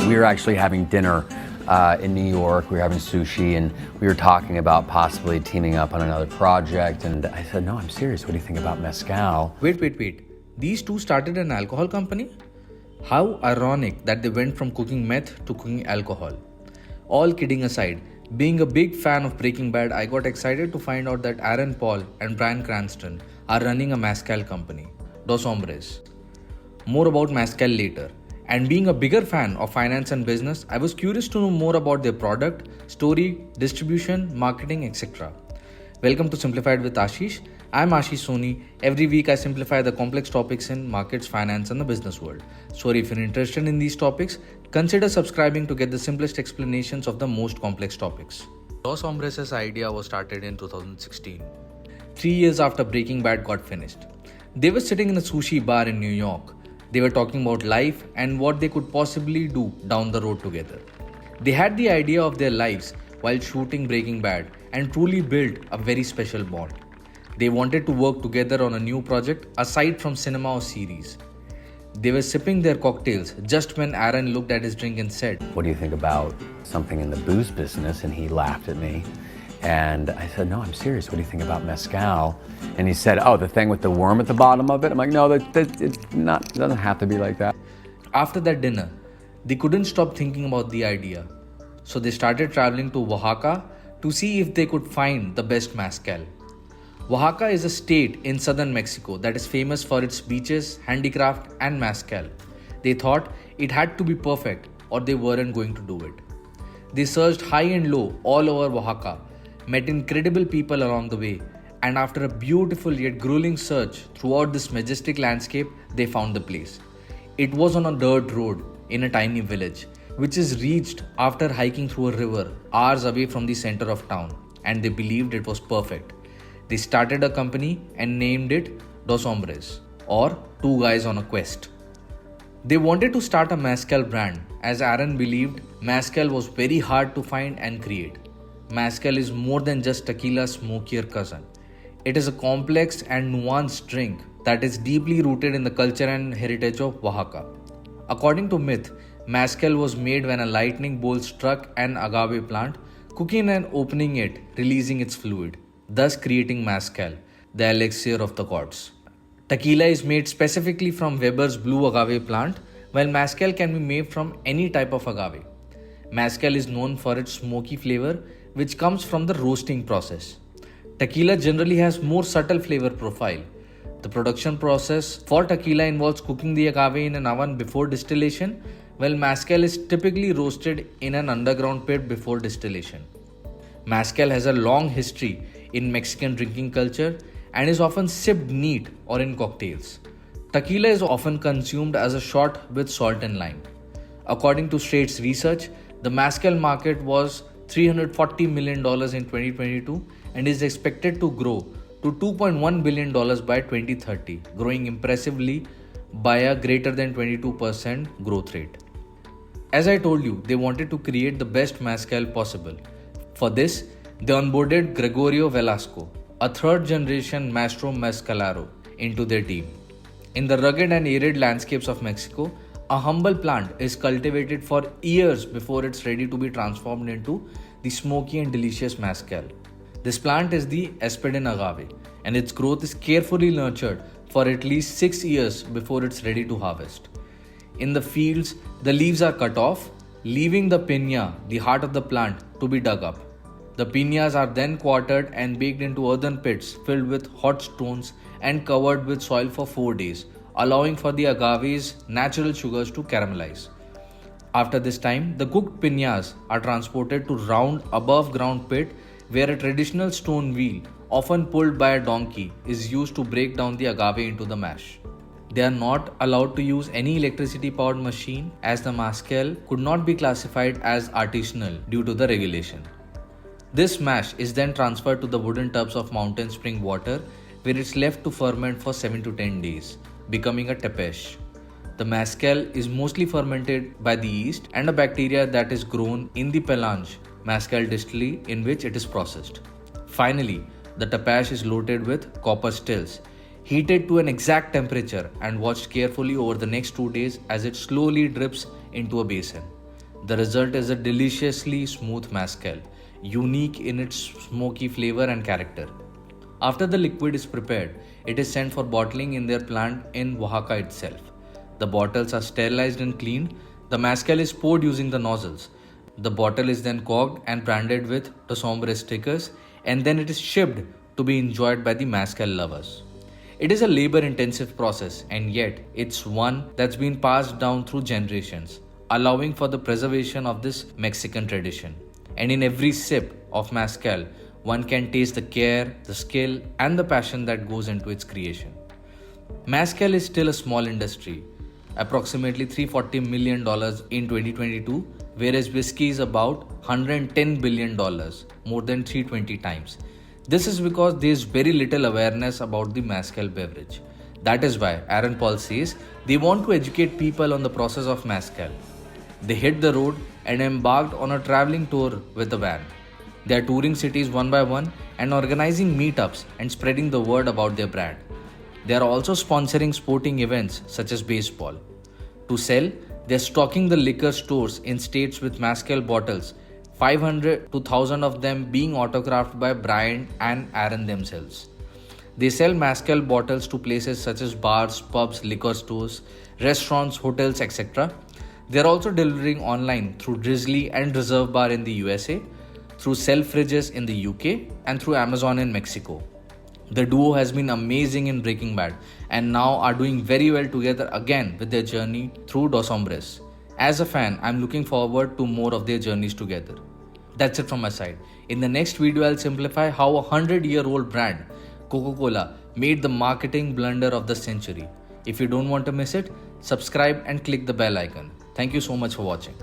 We were actually having dinner in New York. We were having sushi, and we were talking about possibly teaming up on another project. And I said, no, I'm serious. What do you think about mezcal? Wait. These two started an alcohol company? How ironic that they went from cooking meth to cooking alcohol. All kidding aside, being a big fan of Breaking Bad, I got excited to find out that Aaron Paul and Bryan Cranston are running a Mezcal Company, Dos Hombres. More about Mezcal later. And being a bigger fan of finance and business, I was curious to know more about their product, story, distribution, marketing, etc. Welcome to Simplified with Ashish. I'm Ashish Soni. Every week I simplify the complex topics in markets, finance and the business world. So if you're interested in these topics, consider subscribing to get the simplest explanations of the most complex topics. Dos Hombres' idea was started in 2016, 3 years after Breaking Bad got finished. They were sitting in a sushi bar in New York. They were talking about life and what they could possibly do down the road together. They had the idea of their lives while shooting Breaking Bad and truly built a very special bond. They wanted to work together on a new project aside from cinema or series. They were sipping their cocktails just when Aaron looked at his drink and said, What do you think about something in the booze business? And he laughed at me. And I said, no, I'm serious. What do you think about mezcal? And he said, oh, the thing with the worm at the bottom of it? I'm like, no, it doesn't have to be like that. After that dinner, they couldn't stop thinking about the idea. So they started traveling to Oaxaca to see if they could find the best mezcal. Oaxaca is a state in southern Mexico that is famous for its beaches, handicraft and mezcal. They thought it had to be perfect or they weren't going to do it. They searched high and low all over Oaxaca, met incredible people along the way, and after a beautiful yet grueling search throughout this majestic landscape, they found the place. It was on a dirt road in a tiny village, which is reached after hiking through a river hours away from the center of town, and they believed it was perfect. They started a company and named it Dos Hombres, or Two Guys on a Quest. They wanted to start a mezcal brand as Aaron believed mezcal was very hard to find and create. Mezcal is more than just tequila's smokier cousin. It is a complex and nuanced drink that is deeply rooted in the culture and heritage of Oaxaca. According to myth, mezcal was made when a lightning bolt struck an agave plant, cooking and opening it, releasing its fluid, thus creating mezcal, the elixir of the gods. Tequila is made specifically from Weber's blue agave plant, while mezcal can be made from any type of agave. Mezcal is known for its smoky flavor, which comes from the roasting process. Tequila generally has more subtle flavor profile. The production process for tequila involves cooking the agave in an oven before distillation, while mezcal is typically roasted in an underground pit before distillation. Mezcal has a long history in Mexican drinking culture and is often sipped neat or in cocktails. Tequila is often consumed as a shot with salt and lime. According to Straits research, the mezcal market was $340 million in 2022 and is expected to grow to $2.1 billion by 2030, growing impressively by a greater than 22% growth rate. As I told you, they wanted to create the best mezcal possible. For this, they onboarded Gregorio Velasco, a third-generation Maestro Mezcalero, into their team. In the rugged and arid landscapes of Mexico, a humble plant is cultivated for years before it's ready to be transformed into the smoky and delicious mezcal. This plant is the Espadin agave, and its growth is carefully nurtured for at least 6 years before it's ready to harvest. In the fields, the leaves are cut off, leaving the piña, the heart of the plant, to be dug up. The piñas are then quartered and baked into earthen pits filled with hot stones and covered with soil for 4 days, allowing for the agave's natural sugars to caramelize. After this time, the cooked piñas are transported to round above ground pit where a traditional stone wheel, often pulled by a donkey, is used to break down the agave into the mash. They are not allowed to use any electricity powered machine as the mezcal could not be classified as artisanal due to the regulation. This mash is then transferred to the wooden tubs of mountain spring water where it's left to ferment for 7 to 10 days, becoming a tepesh. The mezcal is mostly fermented by the yeast and a bacteria that is grown in the pelange mezcal distillery in which it is processed. Finally, the tepesh is loaded with copper stills, heated to an exact temperature and watched carefully over the next 2 days as it slowly drips into a basin. The result is a deliciously smooth mezcal, unique in its smoky flavor and character. After the liquid is prepared, it is sent for bottling in their plant in Oaxaca itself. The bottles are sterilized and cleaned. The mezcal is poured using the nozzles. The bottle is then corked and branded with the Hombres stickers, and then it is shipped to be enjoyed by the mezcal lovers. It is a labor-intensive process, and yet it's one that's been passed down through generations, allowing for the preservation of this Mexican tradition. And in every sip of mezcal, one can taste the care, the skill, and the passion that goes into its creation. Mezcal is still a small industry, approximately $340 million in 2022, whereas whiskey is about $110 billion, more than 320 times. This is because there is very little awareness about the mezcal beverage. That is why Aaron Paul says they want to educate people on the process of mezcal. They hit the road and embarked on a traveling tour with a van. They are touring cities one by one and organizing meetups and spreading the word about their brand. They are also sponsoring sporting events such as baseball. To sell, they are stocking the liquor stores in states with mezcal bottles, 500 to 1,000 of them being autographed by Bryan and Aaron themselves. They sell mezcal bottles to places such as bars, pubs, liquor stores, restaurants, hotels, etc. They are also delivering online through Drizzly and Reserve Bar in the USA, through Selfridges in the UK, and through Amazon in Mexico. The duo has been amazing in Breaking Bad and now are doing very well together again with their journey through Dos Hombres. As a fan, I'm looking forward to more of their journeys together. That's it from my side. In the next video, I'll simplify how a 100-year-old brand, Coca-Cola, made the marketing blunder of the century. If you don't want to miss it, subscribe and click the bell icon. Thank you so much for watching.